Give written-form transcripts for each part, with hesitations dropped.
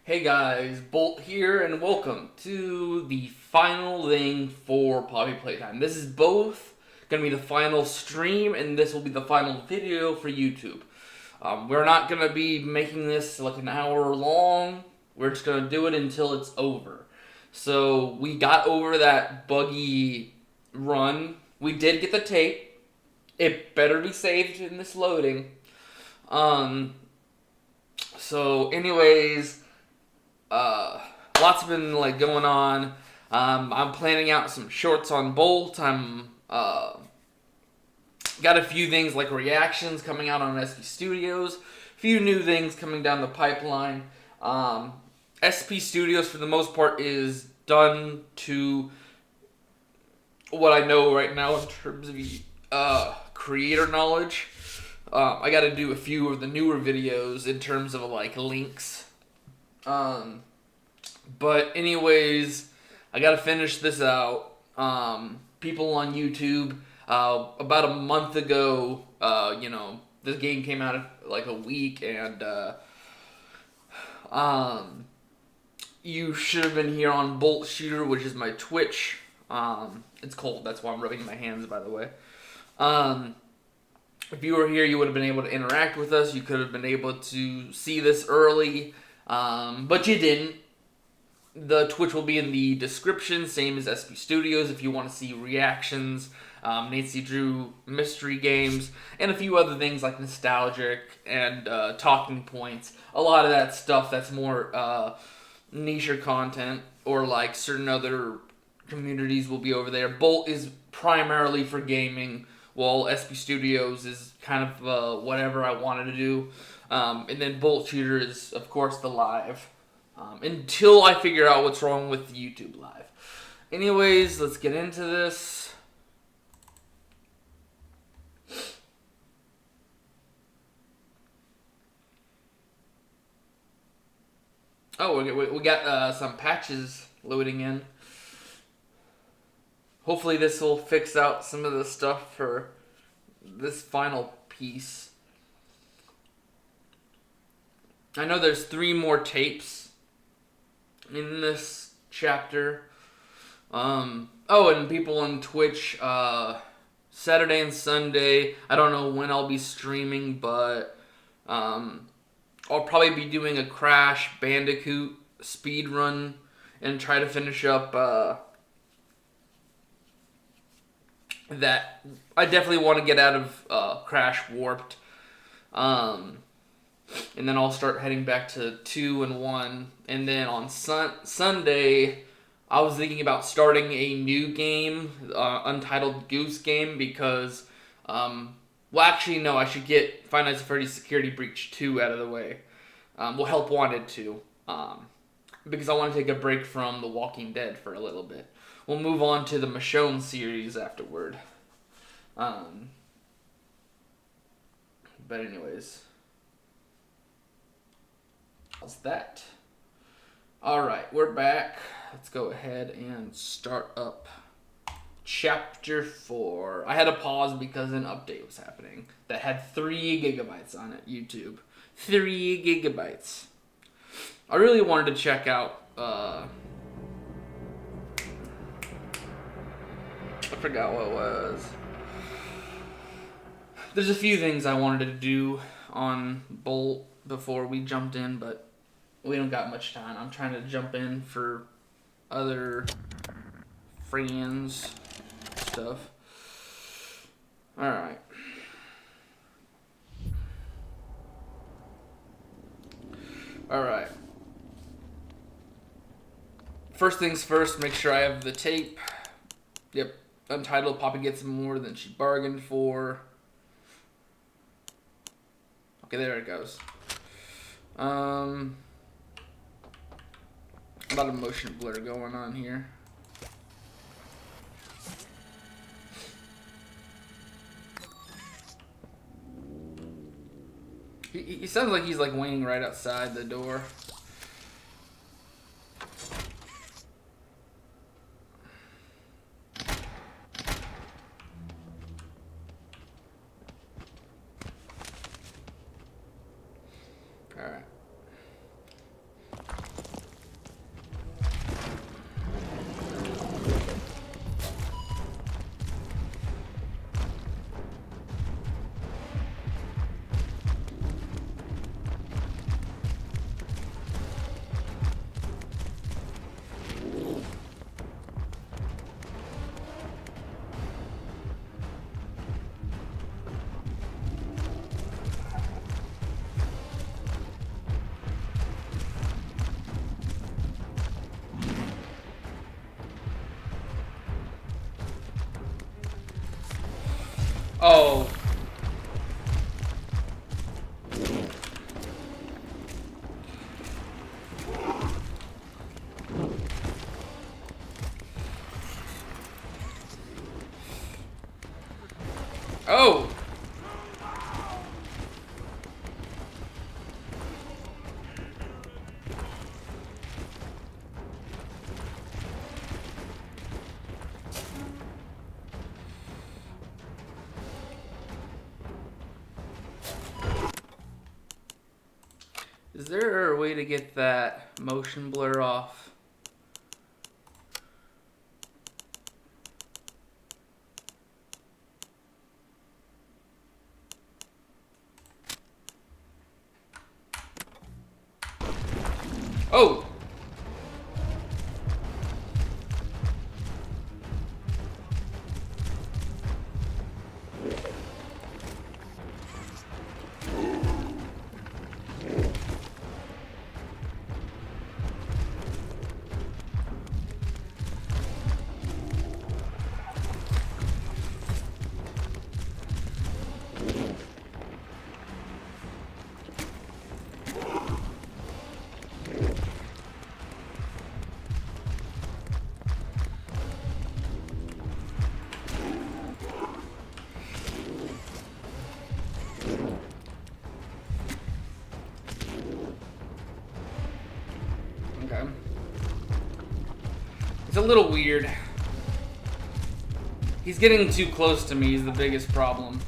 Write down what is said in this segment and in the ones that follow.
Hey guys, Bolt here, and welcome to the final thing for Poppy Playtime. This is both going to be the final stream, and this will be the final video for YouTube. We're not going to be making this like an hour long. We're just going to do it until it's over. So, we got over that buggy run. We did get the tape. It better be saved in this loading. So anyways... lots been like going on. I'm planning out some shorts on B.O.L.T. I'm got a few things like reactions coming out on SP Studios. A few new things coming down the pipeline. SP Studios for the most part is done to what I know right now in terms of creator knowledge. I got to do a few of the newer videos in terms of like links. But anyways, I gotta finish this out. People on YouTube, about a month ago, this game came out like a week, and you should have been here on Bolt Shooter, which is my Twitch. It's cold, that's why I'm rubbing my hands, by the way. If you were here, you would have been able to interact with us. You could have been able to see this early, but you didn't. The Twitch will be in the description, same as SP Studios, if you want to see reactions, Nancy Drew mystery games, and a few other things like nostalgic and talking points. A lot of that stuff that's more niche content, or like certain other communities will be over there. Bolt is primarily for gaming, while SP Studios is kind of whatever I wanted to do. And then Bolt Shooter is, of course, the live. Until I figure out what's wrong with YouTube Live. Anyways, let's get into this. Oh, we got some patches loading in. Hopefully this will fix out some of the stuff for this final piece. I know there's 3 more tapes in this chapter. And people on Twitch, Saturday and Sunday, I don't know when I'll be streaming, but I'll probably be doing a Crash Bandicoot speed run and try to finish up that. I definitely want to get out of Crash Warped. And then I'll start heading back to 2 and 1. And then on Sunday, I was thinking about starting a new game, Untitled Goose Game, because, actually, no, I should get Five Nights at Freddy's Security Breach 2 out of the way. Help Wanted 2. Because I want to take a break from The Walking Dead for a little bit. We'll move on to the Michonne series afterward. But anyways... how's that? Alright, we're back. Let's go ahead and start up Chapter 4. I had to pause because an update was happening that had 3 gigabytes on it, YouTube. 3 gigabytes. I really wanted to check out, I forgot what it was. There's a few things I wanted to do on Bolt before we jumped in, but we don't got much time. I'm trying to jump in for other friends stuff. Alright. Alright. First things first, make sure I have the tape. Yep. Untitled, Poppy gets more than she bargained for. Okay, there it goes. A lot of motion blur going on here. He sounds like he's like waiting right outside the door. Alright. Oh. Oh. Is there a way to get that motion blur off? Oh! Okay. It's a little weird. He's getting too close to me is the biggest problem.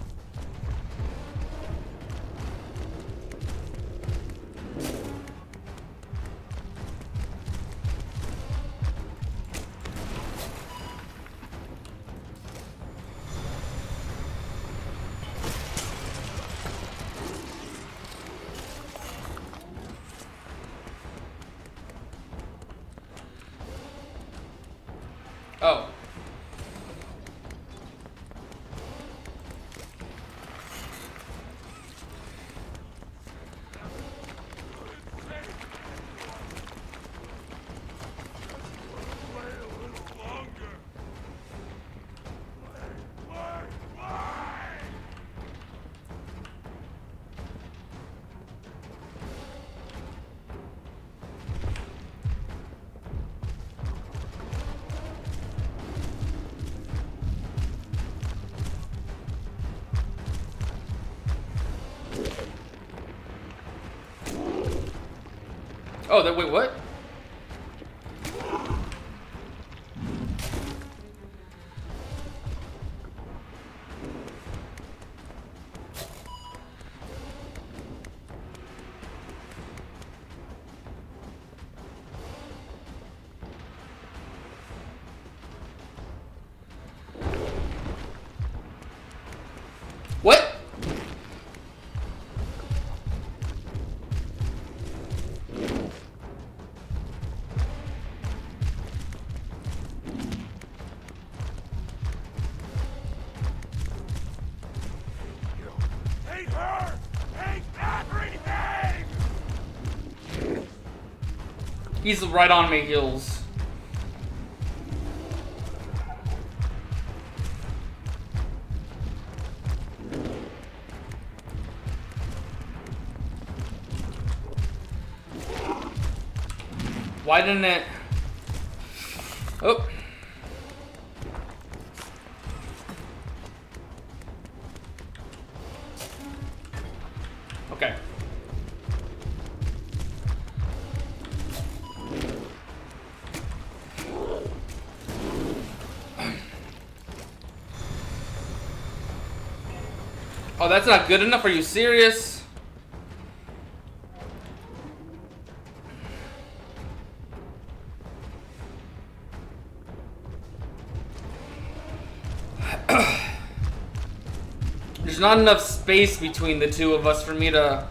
Oh. Oh, that wait, what? What? Take her! Take everything! He's right on my heels. Why didn't it? Oh. Okay. Oh, that's not good enough? Are you serious? There's not enough space between the two of us for me to...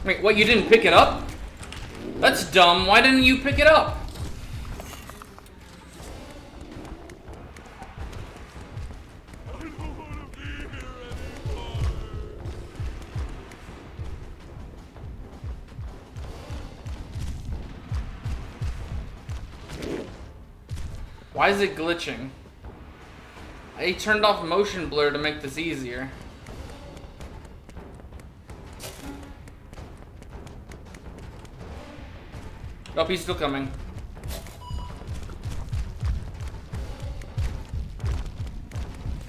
Wait, what, you didn't pick it up? That's dumb. Why didn't you pick it up? I don't want to be here anymore. Why is it glitching? I turned off motion blur to make this easier. Oh, he's still coming.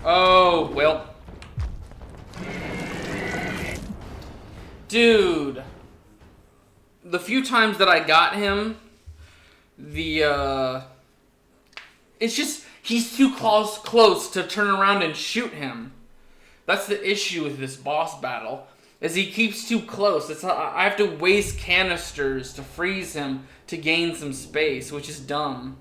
Oh, well. Dude. The few times that I got him, it's just, he's too close to turn around and shoot him. That's the issue with this boss battle, is he keeps too close. I have to waste canisters to freeze him to gain some space, which is dumb.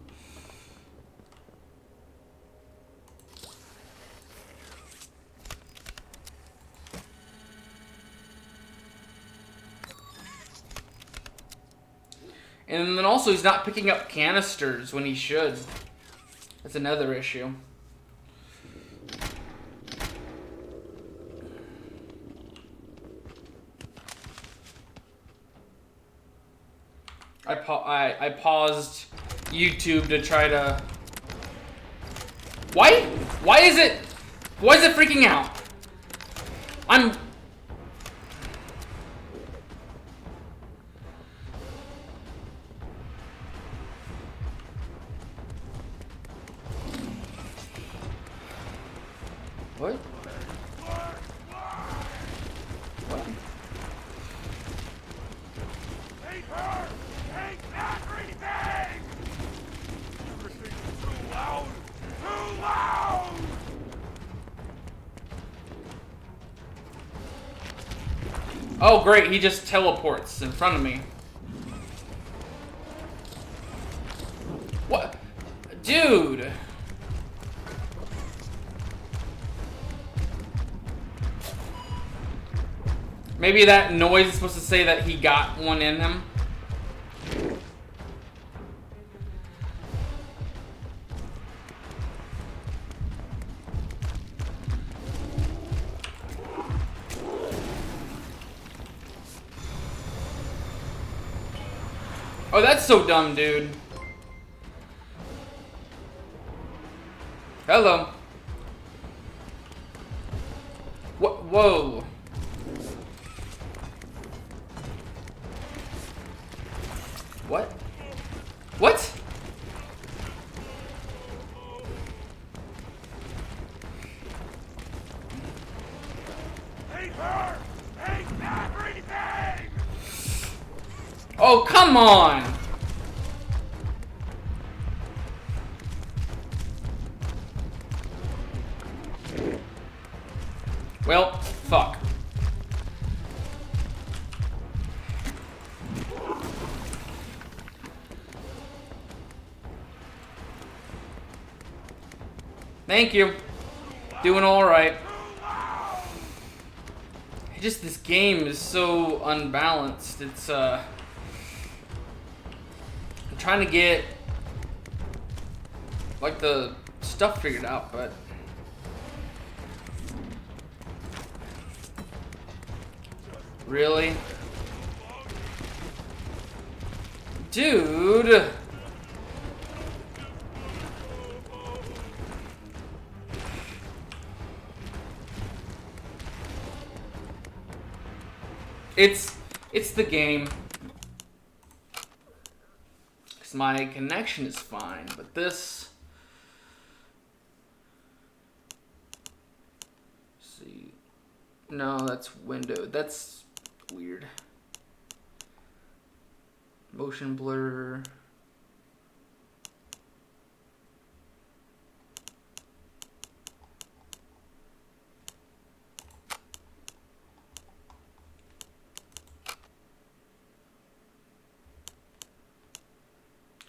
And then also, he's not picking up canisters when he should. That's another issue. I paused YouTube to try to... Why is it freaking out? What? What? Take her! Take everything! Everything's too loud! Too loud! Oh, great, he just teleports in front of me. What? Dude! Maybe that noise is supposed to say that he got one in him. Oh, that's so dumb, dude. Hello. What? Whoa. What? What? Take her! Take everything! Oh, come on! Well, fuck. Thank you. Doing alright. Just this game is so unbalanced. It's I'm trying to get like the stuff figured out, but really? Dude! It's the game. 'Cause my connection is fine, but this... Let's see. No, that's window. That's weird. Motion blur.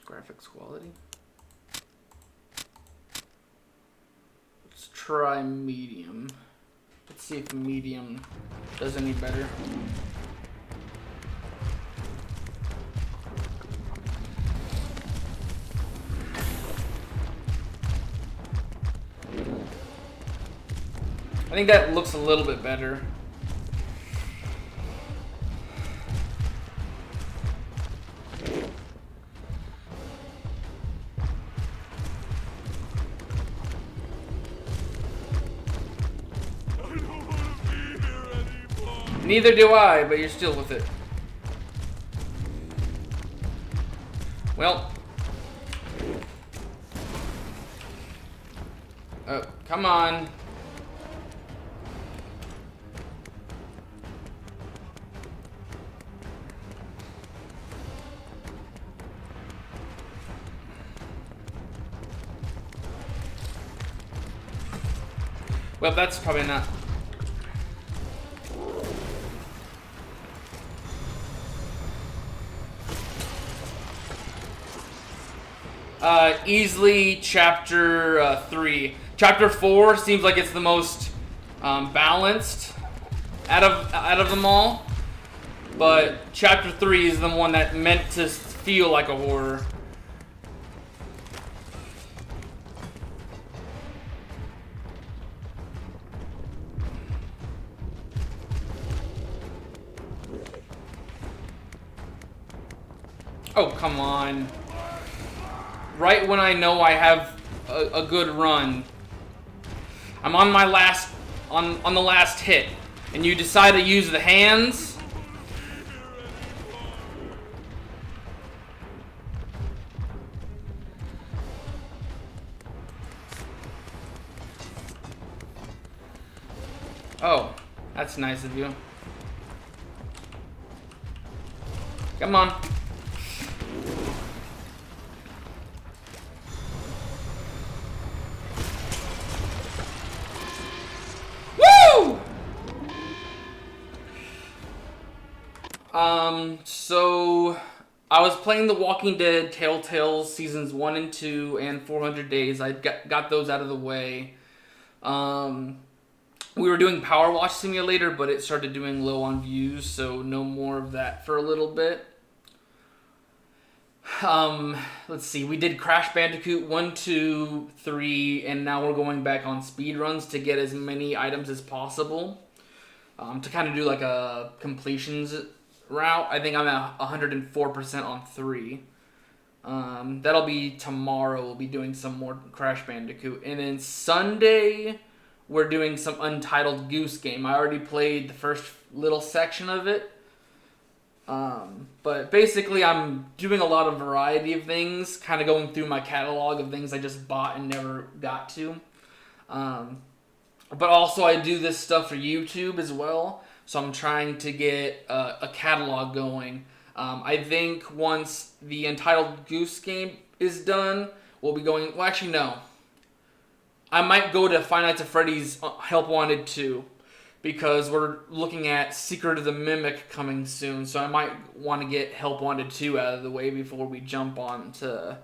Graphics quality. Let's try medium. Let's see if medium does any better. I think that looks a little bit better. Neither do I, but you're still with it. Well. Oh, come on. Well, that's probably not. Easily chapter 3. Chapter 4 seems like it's the most balanced out of them all, but chapter 3 is the one that meant to feel like a horror. Oh, come on. Right when I know I have a good run. I'm on my last, on the last hit. And you decide to use the hands? Oh, that's nice of you. Come on. So I was playing The Walking Dead Telltale Seasons 1 and 2 and 400 Days. I got those out of the way. We were doing Power Wash Simulator, but it started doing low on views, so no more of that for a little bit. Let's see. We did Crash Bandicoot 1, 2, 3, and now we're going back on speed runs to get as many items as possible. To kind of do like a completions route. I think I'm at 104% on 3. That'll be tomorrow. We'll be doing some more Crash Bandicoot. And then Sunday, we're doing some Untitled Goose Game. I already played the first little section of it. But basically, I'm doing a lot of variety of things, kind of going through my catalog of things I just bought and never got to. But also, I do this stuff for YouTube as well, so I'm trying to get a catalog going. I think once the Untitled Goose Game is done, we'll be going... Well, actually, no. I might go to Five Nights at Freddy's Help Wanted 2, because we're looking at Secret of the Mimic coming soon, so I might want to get Help Wanted 2 out of the way before we jump on to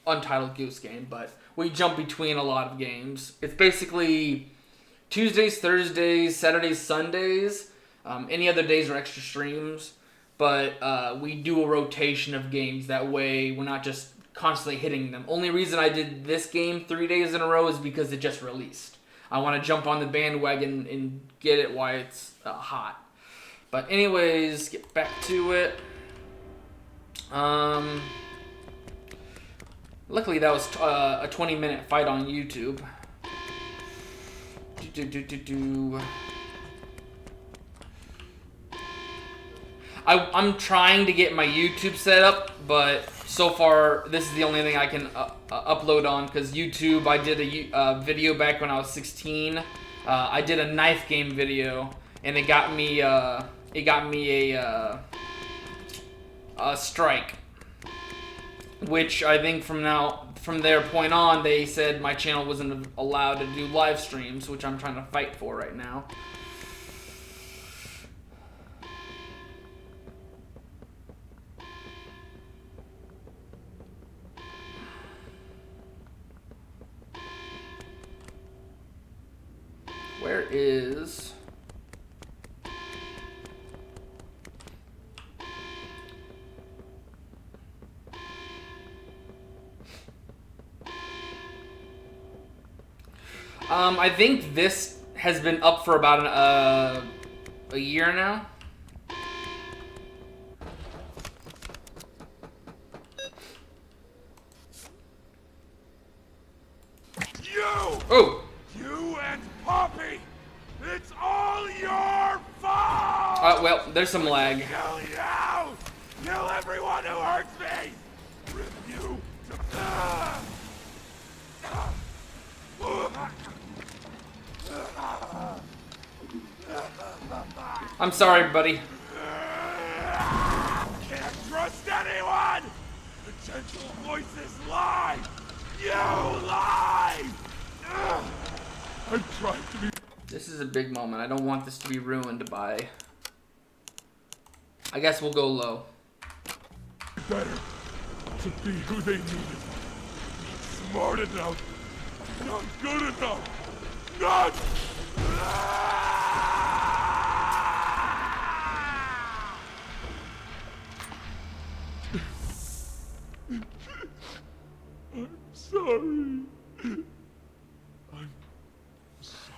Untitled Goose Game, but we jump between a lot of games. It's basically Tuesdays, Thursdays, Saturdays, Sundays. Any other days are extra streams, but we do a rotation of games. That way we're not just constantly hitting them. Only reason I did this game 3 days in a row is because it just released. I want to jump on the bandwagon and get it while it's hot. But anyways, get back to it. Luckily that was a 20-minute fight on YouTube. I'm trying to get my YouTube set up, but so far this is the only thing I can upload on, because YouTube, I did a video back when I was 16. I did a knife game video, and it got me a strike, which I think from their point on, they said my channel wasn't allowed to do live streams, which I'm trying to fight for right now. Where is... I think this has been up for about a year now. You! Oh! You and Poppy! It's all all your fault! Well, there's some lag. Kill you! Kill everyone who hurts me! Rip you to... I'm sorry, buddy. Can't trust anyone! The gentle voices lie! You lie! I'm trying to be... This is a big moment. I don't want this to be ruined by... I guess we'll go low. better to be who they needed. Not smart enough. Not good enough. Not... I'm sorry. I'm sorry.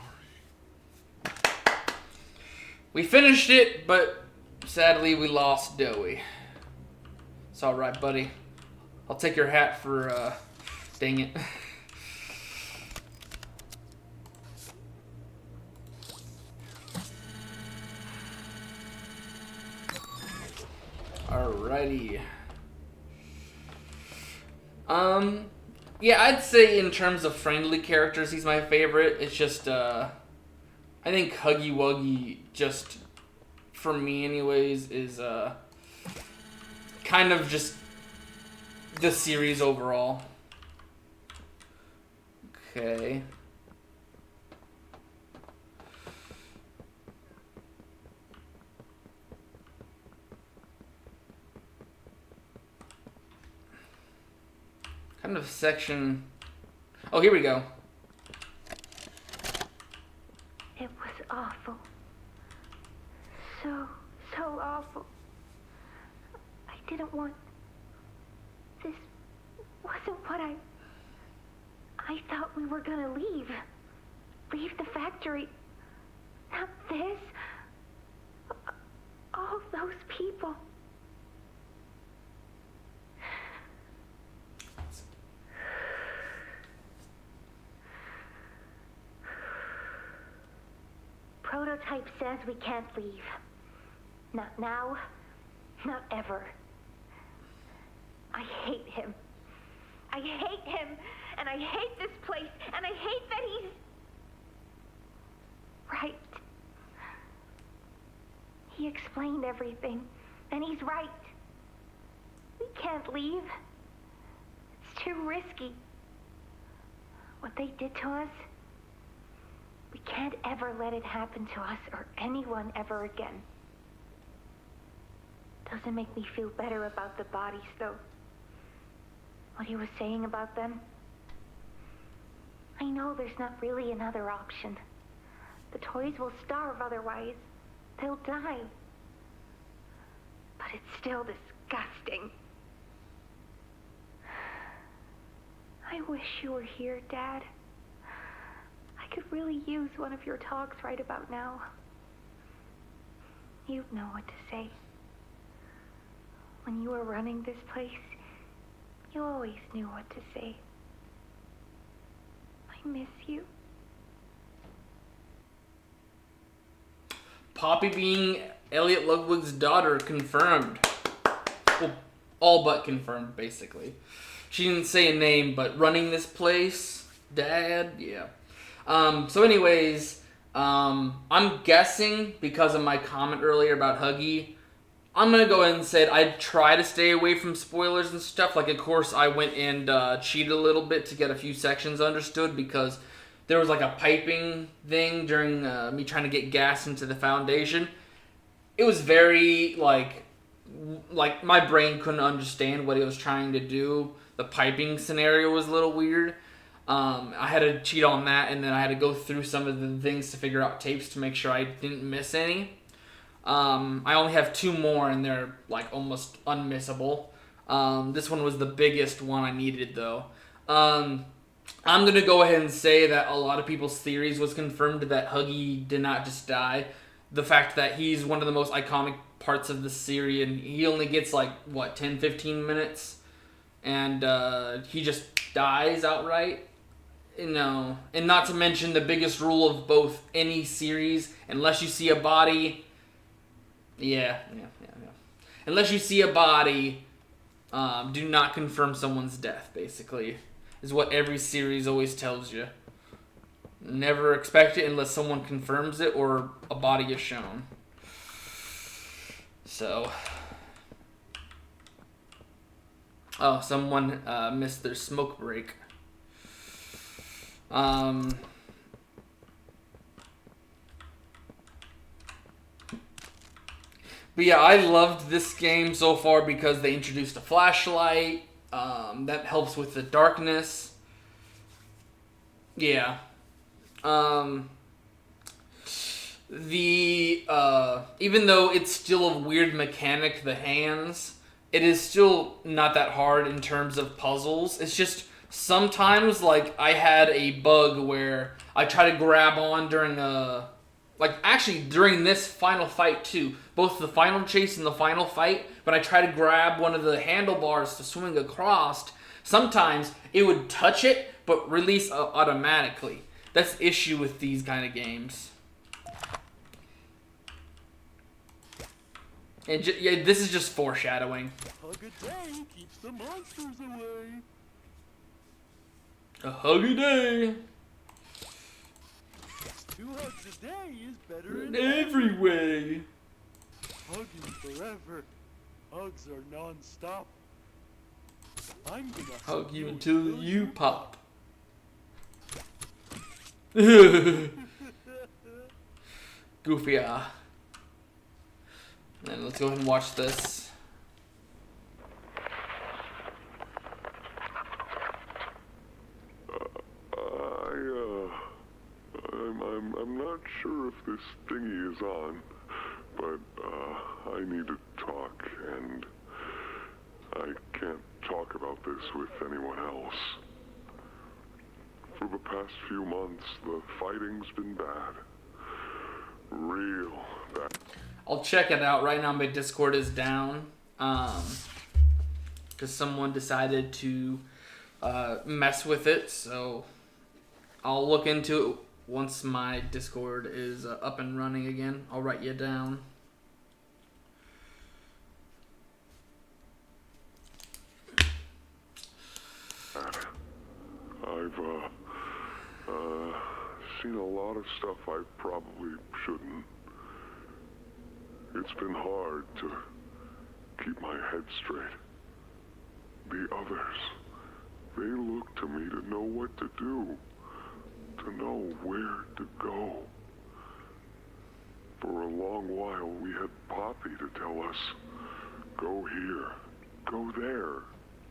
We finished it, but sadly we lost Dowie. It's alright, buddy. I'll take your hat for, dang it. Alrighty. Yeah, I'd say in terms of friendly characters, he's my favorite. It's just, I think Huggy Wuggy, just, for me anyways, is, kind of just the series overall. Okay. Kind of section... Oh, here we go. It was awful. So awful. I didn't want... This wasn't what I thought we were gonna leave. Leave the factory. Not this. All those people. Prototype says we can't leave. Not now, not ever. I hate him. I hate him, and I hate this place, and I hate that he's... right. He explained everything, and he's right. We can't leave. It's too risky. What they did to us... we can't ever let it happen to us or anyone ever again. Doesn't make me feel better about the bodies, though. What he was saying about them. I know there's not really another option. The toys will starve otherwise. They'll die. But it's still disgusting. I wish you were here, Dad. I could really use one of your talks right about now. You'd know what to say. When you were running this place, you always knew what to say. I miss you. Poppy being Elliot Ludwig's daughter confirmed. Well, all but confirmed, basically. She didn't say a name, but running this place, Dad, yeah. So anyways, I'm guessing, because of my comment earlier about Huggy, I'm going to go ahead and say I try to stay away from spoilers and stuff. Like, of course, I went and cheated a little bit to get a few sections understood, because there was like a piping thing during me trying to get gas into the foundation. It was very, like my brain couldn't understand what it was trying to do. The piping scenario was a little weird. I had to cheat on that, and then I had to go through some of the things to figure out tapes to make sure I didn't miss any. I only have 2 more, and they're like almost unmissable. This one was the biggest one I needed, though. I'm going to go ahead and say that a lot of people's theories was confirmed that Huggy did not just die. The fact that he's one of the most iconic parts of the series, and he only gets like, 10-15 minutes, and he just dies outright. No, and not to mention the biggest rule of both any series, unless you see a body. Yeah. Unless you see a body, do not confirm someone's death, basically, is what every series always tells you. Never expect it unless someone confirms it or a body is shown. So. Oh, someone missed their smoke break. But yeah, I loved this game so far because they introduced a flashlight. That helps with the darkness. Yeah. Even though it's still a weird mechanic, the hands, it is still not that hard in terms of puzzles. It's just sometimes, like, I had a bug where I try to grab on during during this final fight too, both the final chase and the final fight, when I try to grab one of the handlebars to swing across, sometimes it would touch it but release automatically. That's the issue with these kind of games. And yeah, this is just foreshadowing. A hug a day keeps the monsters away. A hug a day. 2 hugs a day is better In every way. Hugging forever. Hugs are non-stop. I'm gonna Hug you until you pop. Goofy, And let's go ahead and watch this. I'm not sure if this thingy is on, but I need to talk, and I can't talk about this with anyone else. For the past few months, the fighting's been bad. Real bad. I'll check it out. Right now my Discord is down. Because someone decided to mess with it, so I'll look into it once my Discord is up and running again. I'll write you down. I've seen a lot of stuff I probably shouldn't. It's been hard to keep my head straight. The others, they look to me to know what to do, to know where to go. For a long while, we had Poppy to tell us, go here, go there,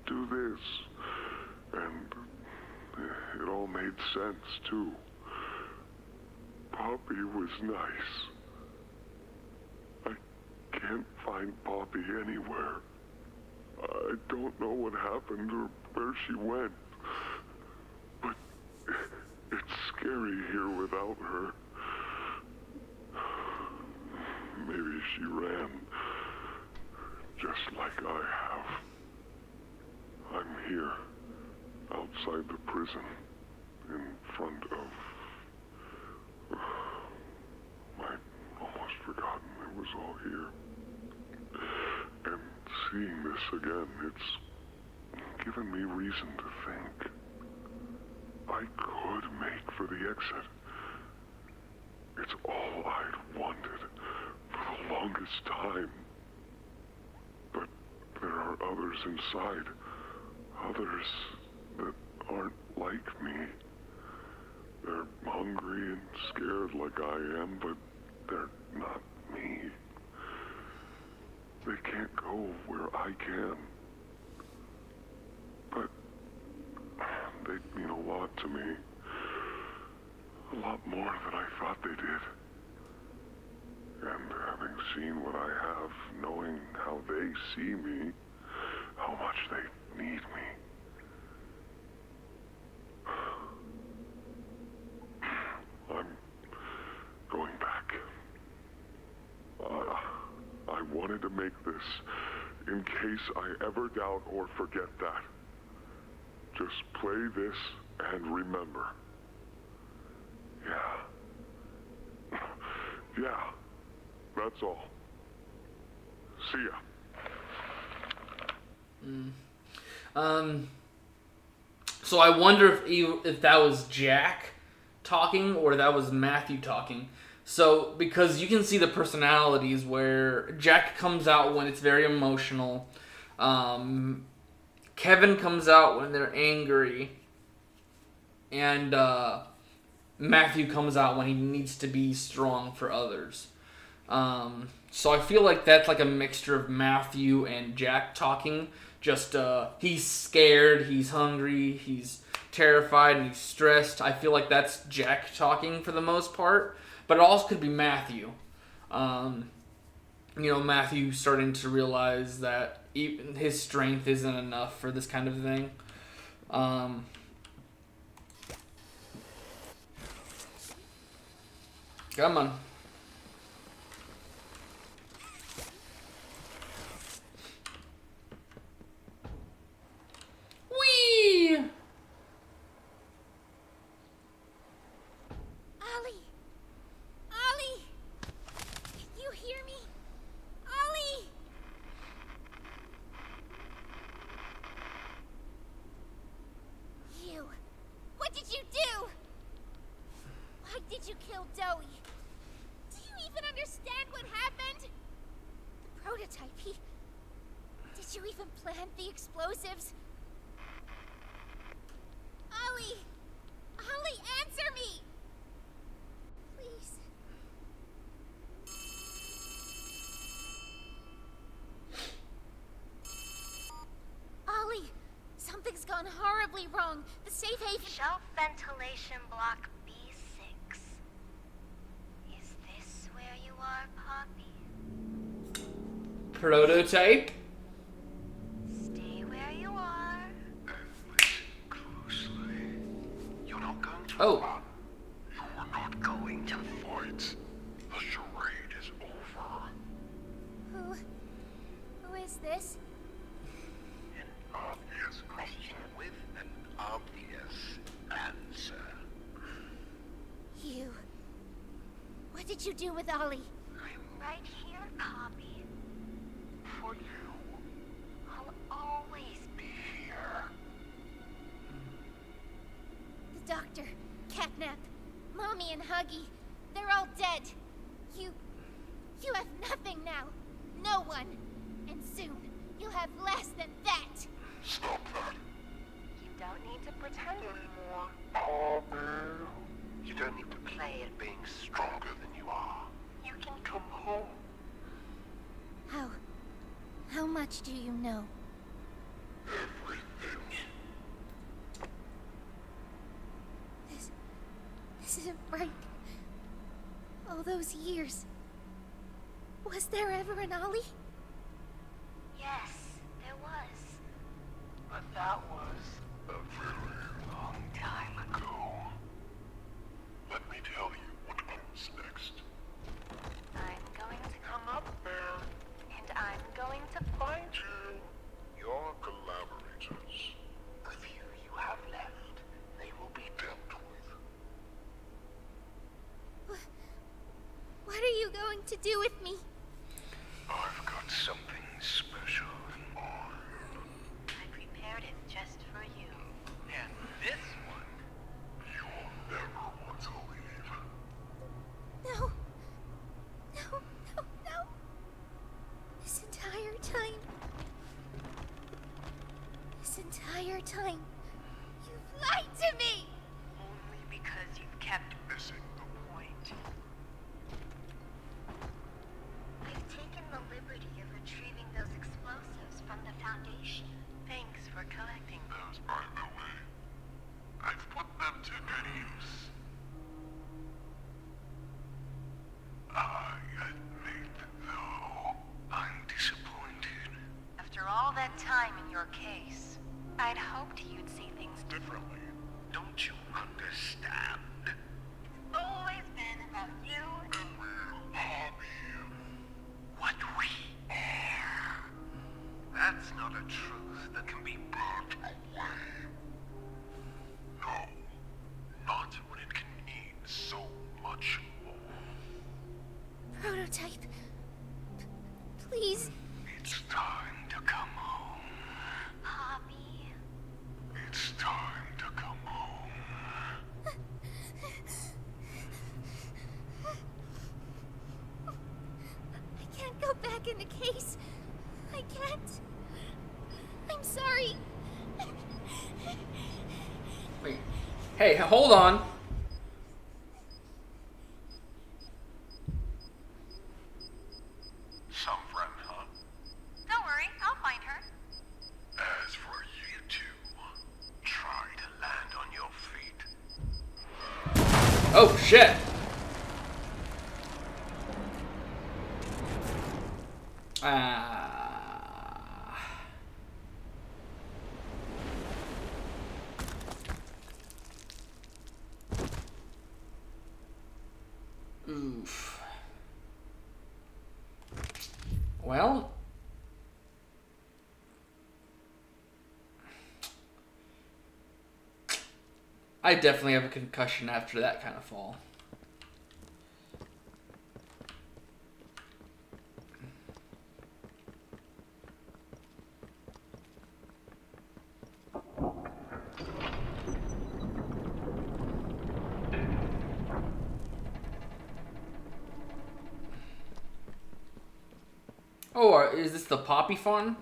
do this. And it all made sense, too. Poppy was nice. I can't find Poppy anywhere. I don't know what happened or where she went. But it's scary here without her. Maybe she ran, just like I have. I'm here, outside the prison, in front of... I'd almost forgotten it was all here. And seeing this again, it's given me reason to think. I could make for the exit. It's all I'd wanted for the longest time. But there are others inside. Others that aren't like me. They're hungry and scared like I am, but they're not me. They can't go where I can. But they mean a lot to me. A lot more than I thought they did. And having seen what I have, knowing how they see me, how much they need me. I'm going back. I wanted to make this in case I ever doubt or forget that. Just play this And remember, yeah, that's all. See ya. So I wonder if that was Jack talking or that was Matthew talking. So because you can see the personalities where Jack comes out when it's very emotional, Kevin comes out when they're angry, and Matthew comes out when he needs to be strong for others. So I feel like that's like a mixture of Matthew and Jack talking. Just he's scared, he's hungry, he's terrified, and he's stressed. I feel like that's Jack talking for the most part, but it also could be Matthew. Matthew starting to realize that even his strength isn't enough for this kind of thing. Come on. Whee! Ollie! Ollie! Can you hear me? Ollie! You! What did you do? Why did you kill Dowie? Do you even understand what happened? The prototype, Did you even plant the explosives? Ollie! Ollie, answer me! Please. Ollie, something's gone horribly wrong. The safe haven... Shelf ventilation block B6. Is this where you are, Poppy? Prototype? Stay where you are. Listen closely. You're not going to Oh. run. You're not going to fight. The charade is over. Who is this? An obvious question with an obvious answer. You. What did you do with Ollie? I'm right here, Poppy. For you, I'll always be here. The doctor, Catnap, Mommy and Huggy, they're all dead. You have nothing now. No one. And soon, you'll have less than that. Stop that. You don't need to pretend anymore. Poppy. You don't need to play at being stronger than you are. You can Come home. How much do you know? Everything. This isn't right. All those years. Was there ever an Ollie? Yes, there was. But that was a very long time ago. Let me tell you what comes next. I'm going to Come up there. and I'm going to Find you. Your collaborators. The few you have left, they will be dealt with. What are you going to do with me? I've got something special in mind. I prepared it just for you. And this one, you'll never want to leave. No. No, no, no. This entire time, you've lied to me! Only because you've kept Missing the point. I've taken the liberty of retrieving those explosives from the Foundation. Thanks for collecting them. Those, by the way, I've put them to good use. I admit, though, I'm disappointed. After all that time in your case, I'd hoped you'd see things Differently, don't you understand? It's always been about you. And we'll have you. What we are. That's not a truth that can be brought away. No. time to come home. I can't go back in the case. I can't. I'm sorry. Wait. Hey, hold on. Some friend, huh? Don't worry, I'll find her. As for you two, try to land on your feet. Oh, shit. Oof. Well, I definitely have a concussion after that kind of fall. Oh, is this the Poppy Farm?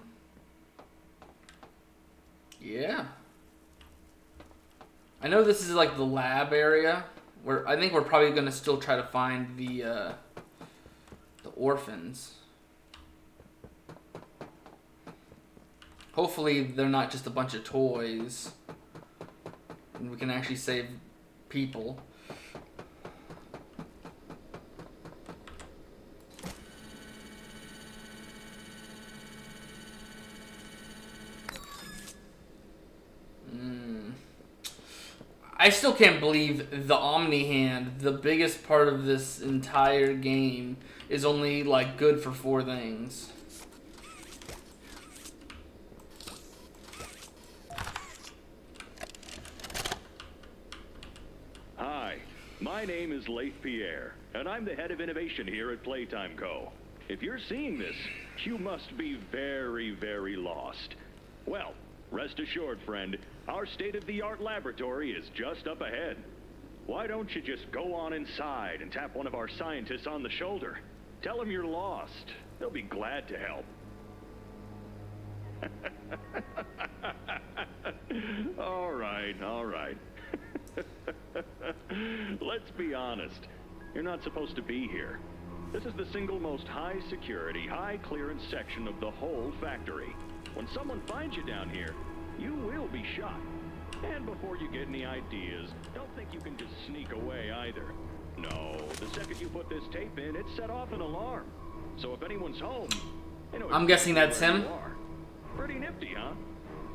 Yeah. I know this is like the lab area, where I think we're probably gonna still try to find the orphans. Hopefully they're not just a bunch of toys, and we can actually save people. I still can't believe the Omni Hand, the biggest part of this entire game, is only like good for 4 things. Hi, my name is Leif Pierre, and I'm the head of innovation here at Playtime Co. If you're seeing this, you must be very, very lost. Well, rest assured, friend, our state-of-the-art laboratory is just up ahead. Why don't you just go on inside and tap one of our scientists on the shoulder? Tell them you're lost. They'll be glad to help. All right, all right. Let's be honest. You're not supposed to be here. This is the single most high security, high clearance section of the whole factory. When someone finds you down here, you will be shot. And before you get any ideas, don't think you can just sneak away either. No, the second you put this tape in, it set off an alarm. So if anyone's home, you know I'm guessing that's where him. you are. Pretty nifty, huh?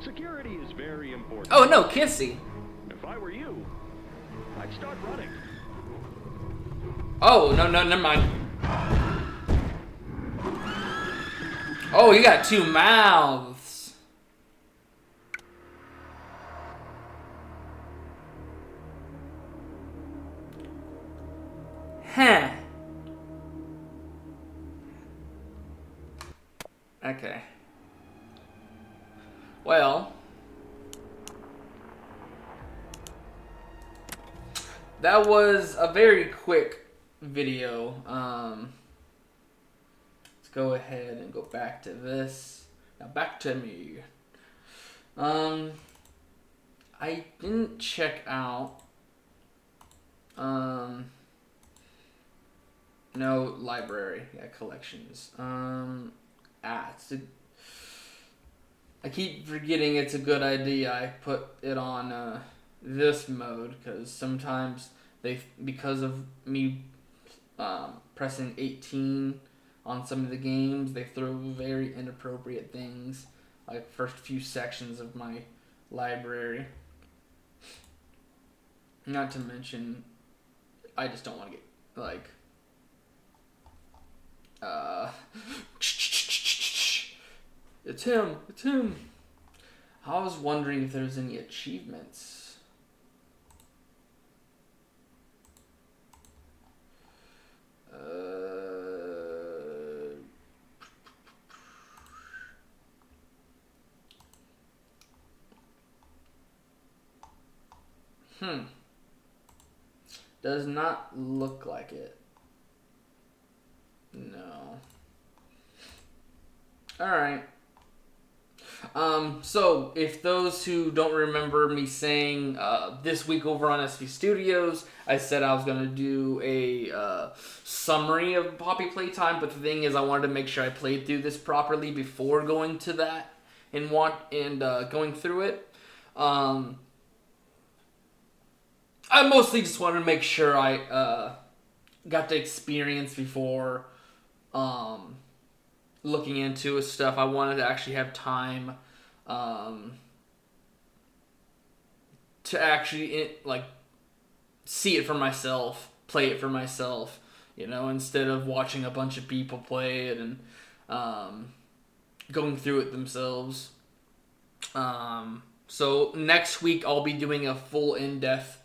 Security is very important. Oh no, Kissy. If I were you, I'd start running. Oh, no, never mind. Oh, you got 2 mouths. Huh. Okay. Well, that was a very quick video. Let's go ahead and go back to this. Now back to me. I didn't check out no library, yeah, collections. I keep forgetting it's a good idea I put it on this mode, because sometimes because of me pressing 18 on some of the games, they throw very inappropriate things, like first few sections of my library. Not to mention, I just don't want to get like it's him. I was wondering if there's any achievements. Does not look like it. No. Alright. So, if those who don't remember me saying, this week over on SV Studios, I said I was going to do a summary of Poppy Playtime, but the thing is I wanted to make sure I played through this properly before going to that and going through it. I mostly just wanted to make sure I got the experience before looking into stuff. I wanted to actually have time to actually see it for myself, play it for myself, instead of watching a bunch of people play it and going through it themselves. So next week I'll be doing a full in-depth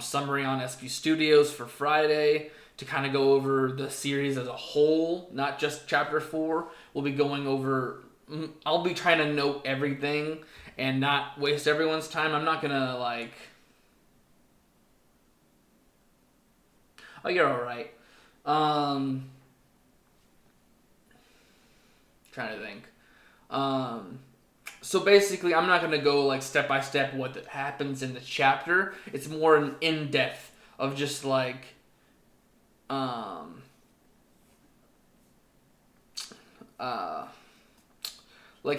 summary on SP Studios for Friday to kind of go over the series as a whole, not just Chapter 4. We'll be going over... I'll be trying to note everything and not waste everyone's time. I'm not going to, Oh, you're alright. Trying to think. So basically, I'm not going to go, step by step what happens in the chapter. It's more an in-depth of just,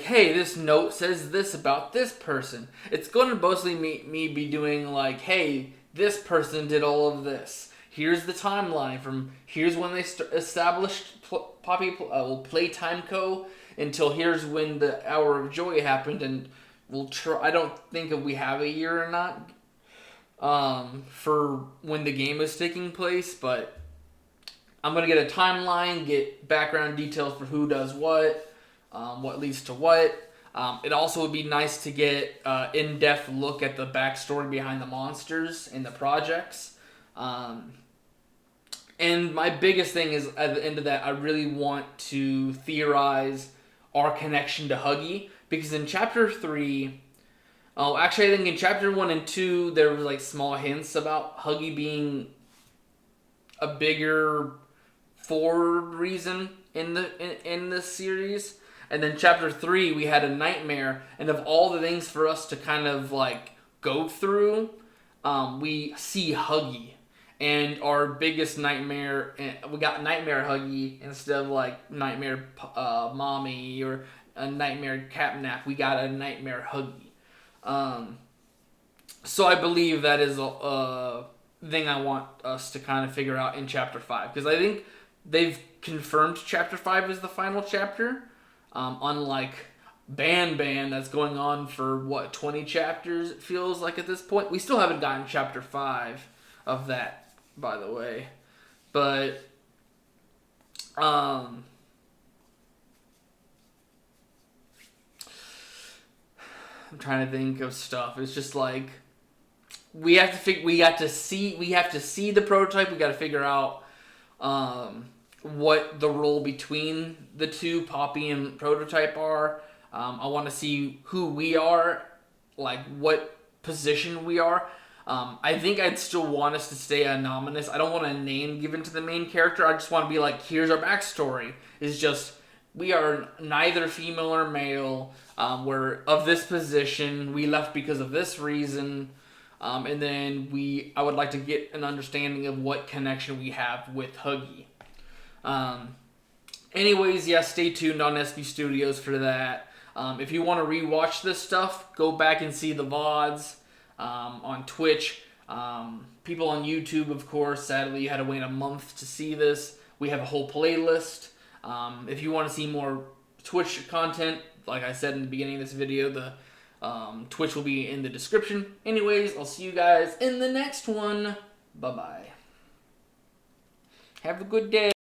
hey, this note says this about this person. It's going to mostly me be doing hey, this person did all of this. Here's the timeline from here's when they established Playtime Co. until here's when the Hour of Joy happened, and we'll try. I don't think if we have a year or not for when the game is taking place, but I'm gonna get a timeline, get background details for who does what leads to what. It also would be nice to get in-depth look at the backstory behind the monsters and the projects. And my biggest thing is, at the end of that, I really want to theorize our connection to Huggy. Because in Chapter 3... actually, I think in Chapter 1 and 2, there was, small hints about Huggy being a bigger forward reason in this series. And then Chapter 3, we had a nightmare. And of all the things for us to kind of, go through, we see Huggy. And our biggest nightmare, we got Nightmare Huggy instead of Nightmare Mommy or a Nightmare Catnap. We got a Nightmare Huggy. So I believe that is a thing I want us to kind of figure out in Chapter 5. Because I think they've confirmed Chapter 5 is the final chapter. Unlike Ban that's going on for, 20 chapters it feels like at this point. We still haven't gotten Chapter 5 of that, by the way. But, I'm trying to think of stuff. It's just we have to see the prototype. We got to figure out what the role between the two, Poppy and Prototype, are. I want to see who we are, what position we are. I think I'd still want us to stay anonymous. I don't want a name given to the main character. I just want to be here's our backstory. It's just, we are neither female or male. We're of this position. We left because of this reason. And then I would like to get an understanding of what connection we have with Huggy. Anyways, yeah, stay tuned on SB Studios for that. If you want to rewatch this stuff, go back and see the VODs on Twitch. People on YouTube, of course, sadly, you had to wait a month to see this. We have a whole playlist. If you want to see more Twitch content, like I said in the beginning of this video, the Twitch will be in the description. Anyways, I'll see you guys in the next one. Bye-bye. Have a good day.